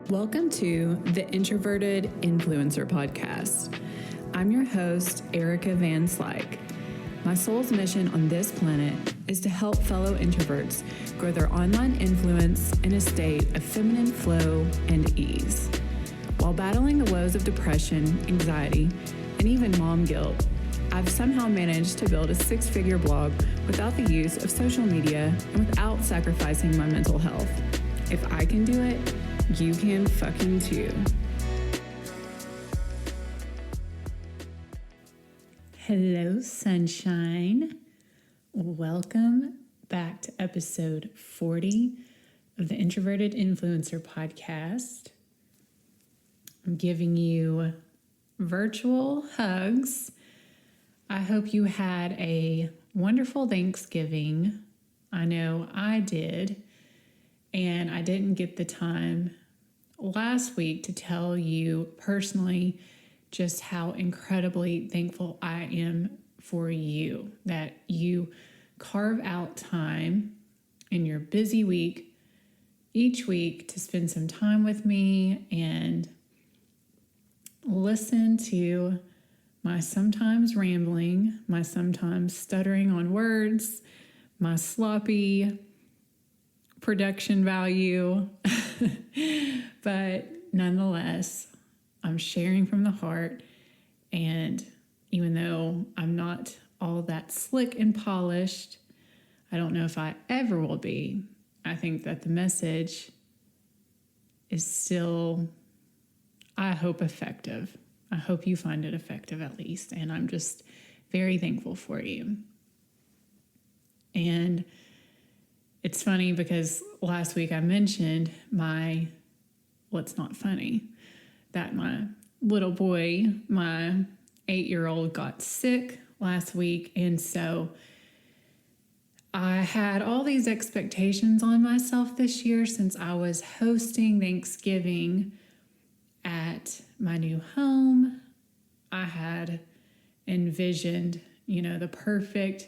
Welcome to the Introverted Influencer Podcast. I'm your host, Erica Van Slyke. My soul's mission on this planet is to help fellow introverts grow their online influence in a state of feminine flow and ease. While battling the woes of depression, anxiety, and even mom guilt, I've somehow managed to build a six-figure blog without the use of social media and without sacrificing my mental health. If I can do it, you can fucking too. Hello, sunshine. Welcome back to episode 40 of the Introverted Influencer Podcast. I'm giving you virtual hugs. I hope you had a wonderful Thanksgiving. I know I did. And I didn't get the time last week to tell you personally just how incredibly thankful I am for you, that you carve out time in your busy week each week to spend some time with me and listen to my sometimes rambling, my sometimes stuttering on words, my sloppy production value. But nonetheless, I'm sharing from the heart. And even though I'm not all that slick and polished, I don't know if I ever will be. I think that the message is still, I hope, effective. I hope you find it effective at least. And I'm just very thankful for you. And it's funny because last week I mentioned what's not funny, that my little boy, my 8-year-old, got sick last week. And so I had all these expectations on myself this year since I was hosting Thanksgiving at my new home. I had envisioned, the perfect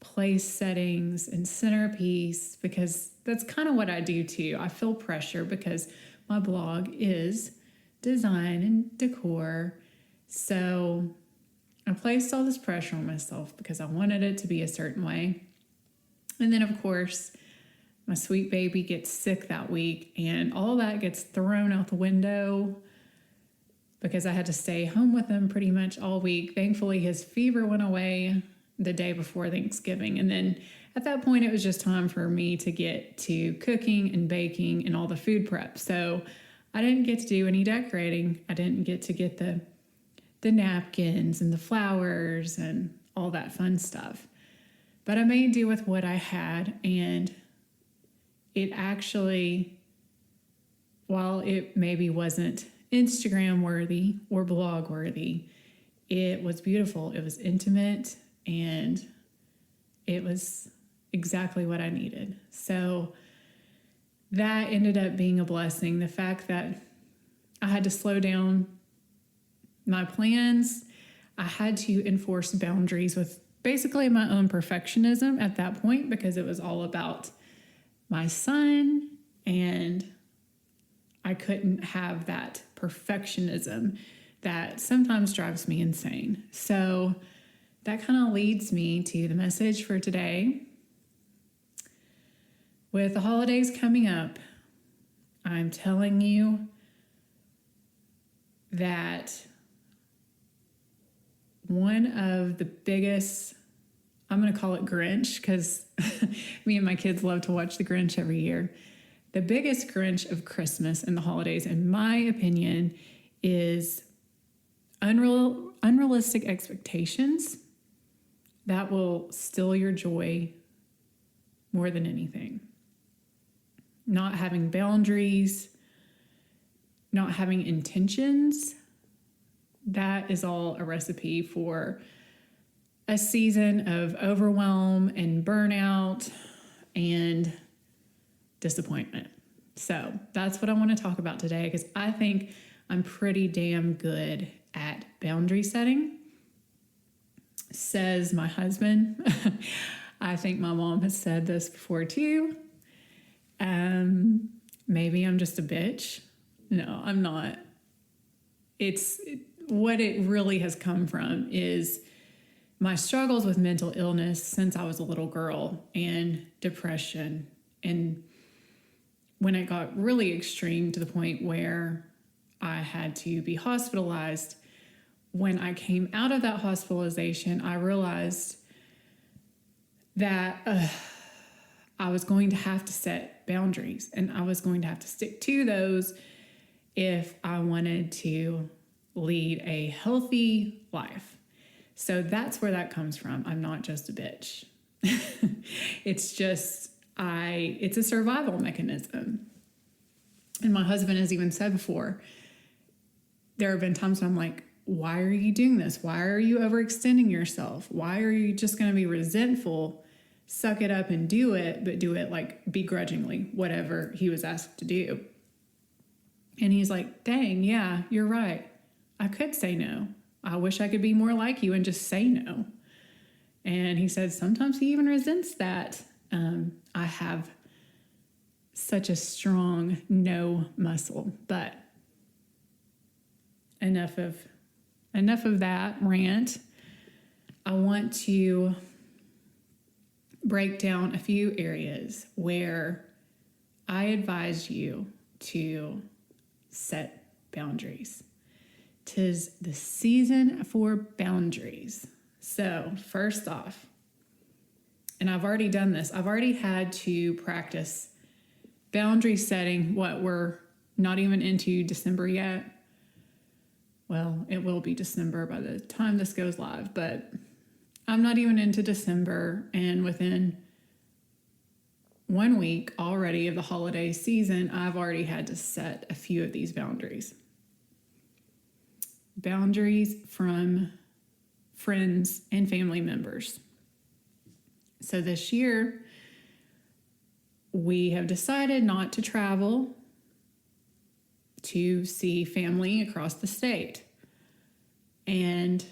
place settings and centerpiece, because that's kind of what I do too. I feel pressure because my blog is design and decor. So I placed all this pressure on myself because I wanted it to be a certain way. And then of course, my sweet baby gets sick that week and all that gets thrown out the window because I had to stay home with him pretty much all week. Thankfully, his fever went away the day before Thanksgiving. And then at that point, it was just time for me to get to cooking and baking and all the food prep. So I didn't get to do any decorating. I didn't get to get the napkins and the flowers and all that fun stuff. But I made do with what I had. And it actually, while it maybe wasn't Instagram worthy or blog worthy, it was beautiful. It was intimate. And it was exactly what I needed. So that ended up being a blessing. The fact that I had to slow down my plans, I had to enforce boundaries with basically my own perfectionism at that point, because it was all about my son, and I couldn't have that perfectionism that sometimes drives me insane. So that kind of leads me to the message for today. With the holidays coming up, I'm telling you that one of the biggest, I'm going to call it Grinch, because me and my kids love to watch the Grinch every year. The biggest Grinch of Christmas and the holidays, in my opinion, is unrealistic expectations that will steal your joy more than anything. Not having boundaries, not having intentions, that is all a recipe for a season of overwhelm and burnout and disappointment. So that's what I want to talk about today, because I think I'm pretty damn good at boundary setting. Says my husband. I think my mom has said this before too. Maybe I'm just a bitch. No, I'm not. What it really has come from is my struggles with mental illness since I was a little girl and depression. And when it got really extreme to the point where I had to be hospitalized, when I came out of that hospitalization, I realized that I was going to have to set boundaries, and I was going to have to stick to those if I wanted to lead a healthy life. So that's where that comes from. I'm not just a bitch. It's a survival mechanism. And my husband has even said before, there have been times when I'm like, why are you doing this? Why are you overextending yourself? Why are you just going to be resentful? Suck it up and do it, but do it like begrudgingly, whatever he was asked to do. And he's like, dang, yeah, you're right. I could say no. I wish I could be more like you and just say no. And he said sometimes he even resents that. I have such a strong no muscle, but enough of that rant. I want to break down a few areas where I advise you to set boundaries. 'Tis the season for boundaries. So first off, and I've already done this, I've already had to practice boundary setting. We're not even into December yet. Well, it will be December by the time this goes live, but I'm not even into December, and within 1 week already of the holiday season, I've already had to set a few of these boundaries. Boundaries from friends and family members. So this year, we have decided not to travel to see family across the state. And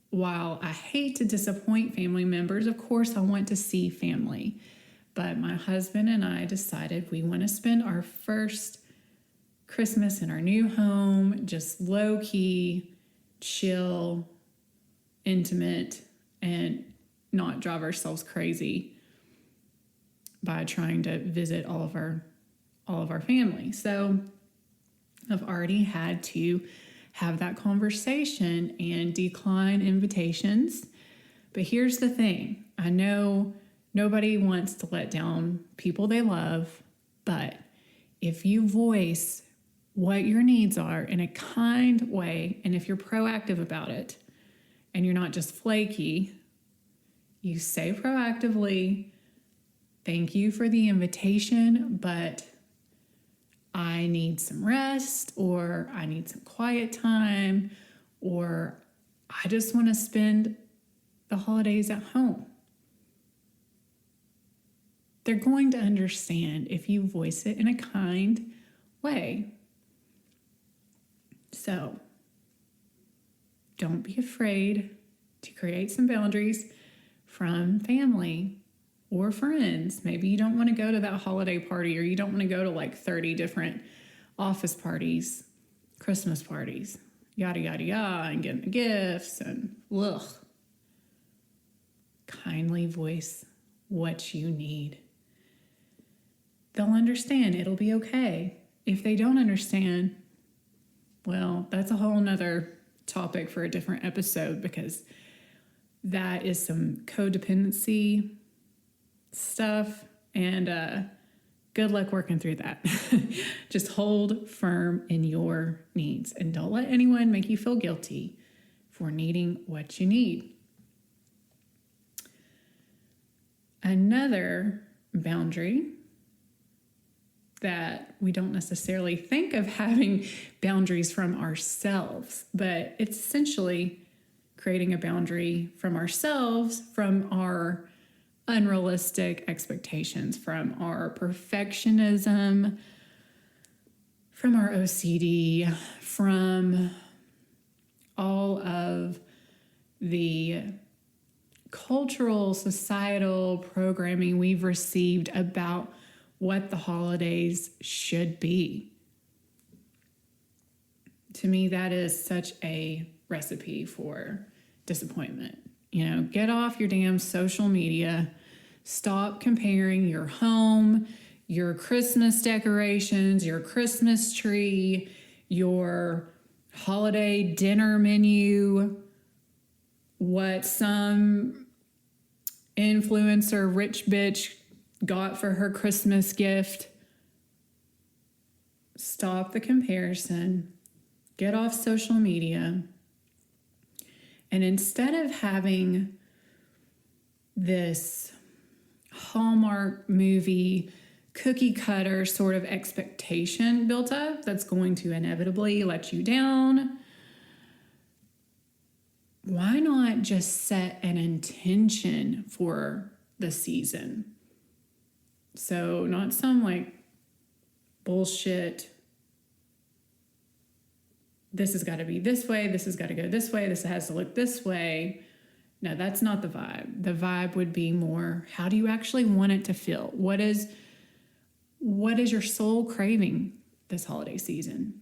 while I hate to disappoint family members, of course I want to see family. But my husband and I decided we want to spend our first Christmas in our new home, just low-key, chill, intimate, and not drive ourselves crazy by trying to visit all of our family. So I've already had to have that conversation and decline invitations. But here's the thing. I know nobody wants to let down people they love, but if you voice what your needs are in a kind way, and if you're proactive about it, and you're not just flaky, you say proactively, thank you for the invitation, but I need some rest, or I need some quiet time, or I just want to spend the holidays at home. They're going to understand if you voice it in a kind way. So, don't be afraid to create some boundaries from family or friends. Maybe you don't want to go to that holiday party, or you don't want to go to like 30 different office parties, Christmas parties, yada, yada, yada, and getting the gifts and ugh. Kindly voice what you need. They'll understand. It'll be okay. If they don't understand, well, that's a whole nother topic for a different episode, because that is some codependency stuff, and good luck working through that. Just hold firm in your needs, and don't let anyone make you feel guilty for needing what you need. Another boundary that we don't necessarily think of having boundaries from ourselves, but it's essentially creating a boundary from ourselves, from our unrealistic expectations, from our perfectionism, from our OCD, from all of the cultural, societal programming we've received about what the holidays should be. to me, that is such a recipe for disappointment. Get off your damn social media. Stop comparing your home, your Christmas decorations, your Christmas tree, your holiday dinner menu, what some influencer rich bitch got for her Christmas gift. Stop the comparison. Get off social media. And instead of having this Hallmark movie cookie cutter sort of expectation built up that's going to inevitably let you down, why not just set an intention for the season? So not some like bullshit, this has got to be this way, this has got to go this way, this has to look this way. No, that's not the vibe. The vibe would be more, how do you actually want it to feel? What is your soul craving this holiday season?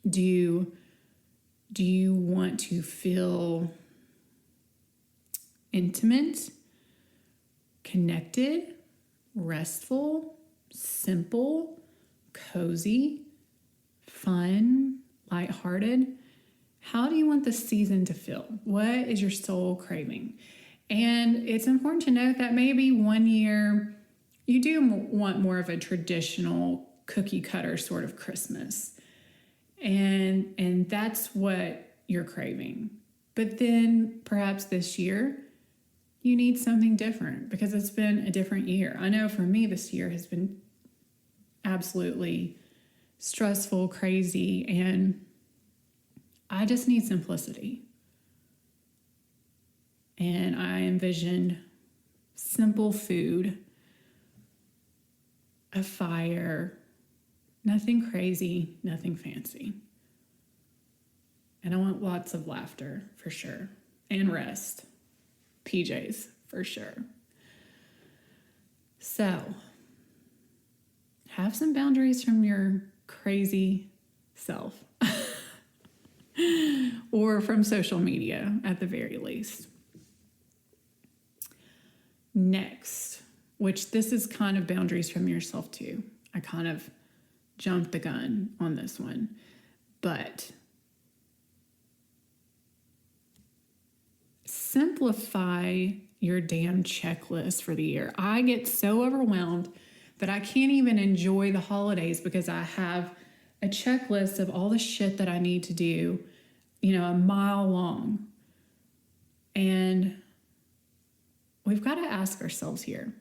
Do you want to feel intimate, connected, restful, simple, cozy, fun, lighthearted? How do you want the season to feel? What is your soul craving? And it's important to note that maybe one year you do want more of a traditional cookie cutter sort of Christmas. And that's what you're craving. But then perhaps this year you need something different because it's been a different year. I know for me this year has been absolutely stressful, crazy, and I just need simplicity. And I envisioned simple food, a fire, nothing crazy, nothing fancy. And I want lots of laughter for sure. And rest. PJs for sure. So, have some boundaries from your crazy self. Or from social media at the very least. Next, which this is kind of boundaries from yourself too. I kind of jumped the gun on this one. But simplify your damn checklist for the year. I get so overwhelmed that I can't even enjoy the holidays because I have a checklist of all the shit that I need to do, a mile long. And we've got to ask ourselves here,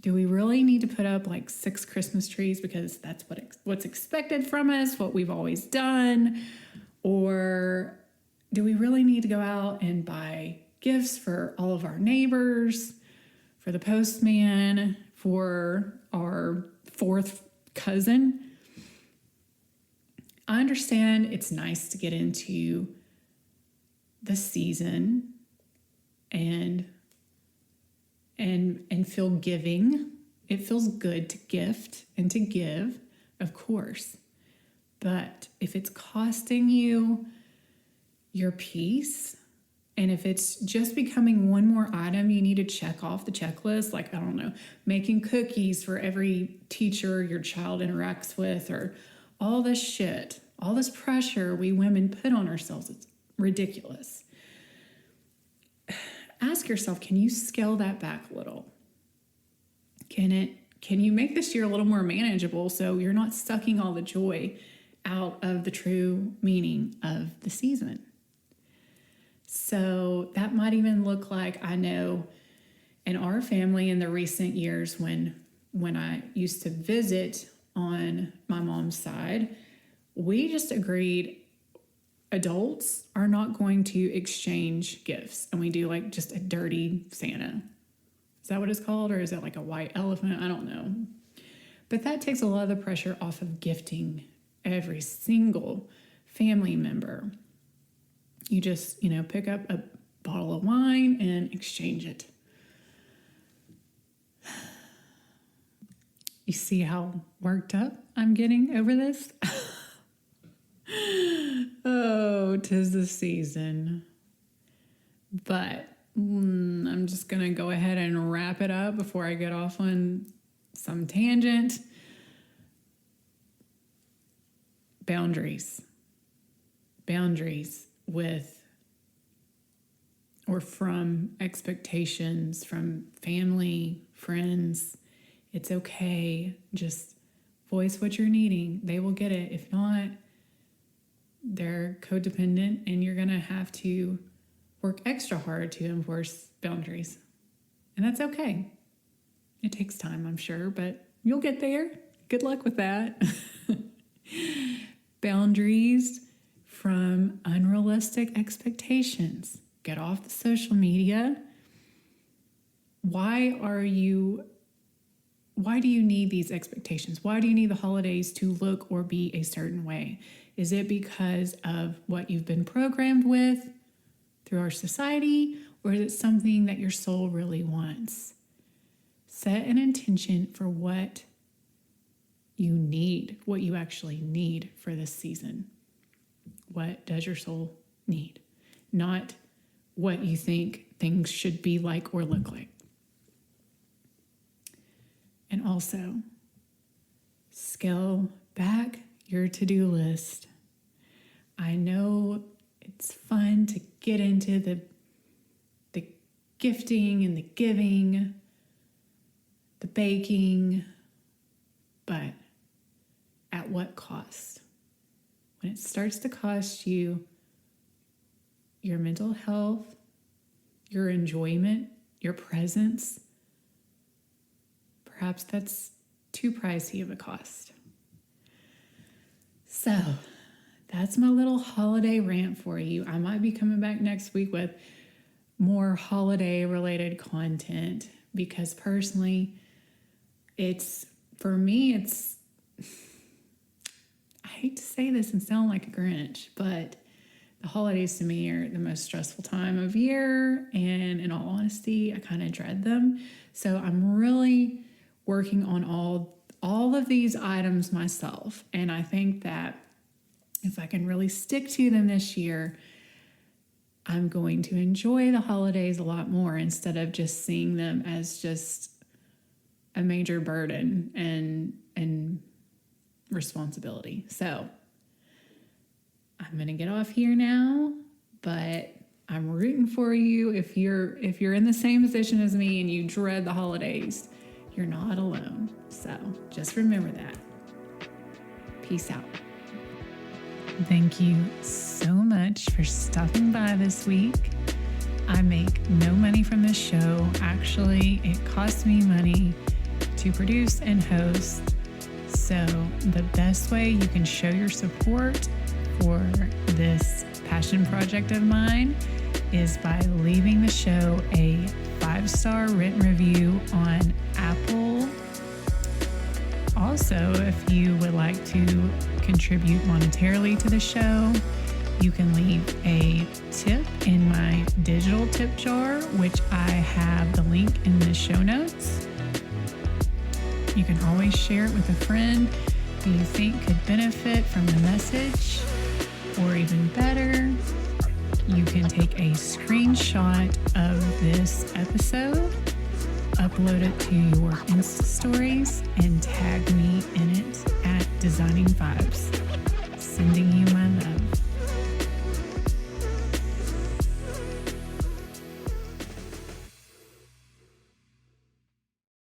do we really need to put up like 6 Christmas trees because that's what's expected from us, what we've always done? Or do we really need to go out and buy gifts for all of our neighbors, for the postman, for our 4th cousin? I understand it's nice to get into the season and feel giving. It feels good to gift and to give, of course. But if it's costing you your peace, and if it's just becoming one more item you need to check off the checklist, like, I don't know, making cookies for every teacher your child interacts with, or all this shit, all this pressure we women put on ourselves, it's ridiculous. Ask yourself, can you scale that back a little? Can you make this year a little more manageable so you're not sucking all the joy out of the true meaning of the season? So that might even look like, I know in our family in the recent years when I used to visit on my mom's side, we just agreed adults are not going to exchange gifts. And we do like just a dirty Santa. Is that what it's called? Or is it like a white elephant? I don't know. But that takes a lot of the pressure off of gifting every single family member. You just, pick up a bottle of wine and exchange it. You see how worked up I'm getting over this? Oh, 'tis the season. But I'm just going to go ahead and wrap it up before I get off on some tangent. Boundaries. Boundaries with or from expectations from family, friends. It's okay. Just voice what you're needing. They will get it. If not, they're codependent and you're going to have to work extra hard to enforce boundaries. And that's okay. It takes time, I'm sure, but you'll get there. Good luck with that. Boundaries from unrealistic expectations. Get off the social media. Why do you need these expectations? Why do you need the holidays to look or be a certain way? Is it because of what you've been programmed with through our society, or is it something that your soul really wants? Set an intention for what you need, what you actually need for this season. What does your soul need? Not what you think things should be like or look like. And also, scale back your to-do list. I know it's fun to get into the gifting and the giving, the baking, but at what cost? When it starts to cost you your mental health, your enjoyment, your presence, perhaps that's too pricey of a cost. So that's my little holiday rant for you. I might be coming back next week with more holiday related content because personally, for me, I hate to say this and sound like a Grinch, but the holidays to me are the most stressful time of year. And in all honesty, I kind of dread them. So I'm really working on all of these items myself. And I think that if I can really stick to them this year, I'm going to enjoy the holidays a lot more instead of just seeing them as just a major burden and responsibility. So I'm going to get off here now, but I'm rooting for you. If you're in the same position as me and you dread the holidays, you're not alone. So just remember that. Peace out. Thank you so much for stopping by this week. I make no money from this show. Actually, it costs me money to produce and host. So the best way you can show your support for this passion project of mine is by leaving the show a 5-star written review on Apple. Also, if you would like to contribute monetarily to the show, you can leave a tip in my digital tip jar, which I have the link in the show notes. You can always share it with a friend who you think could benefit from the message. Or even better, you can take a screenshot of this episode, upload it to your Insta stories, and tag me in it at Designing Vibes. Sending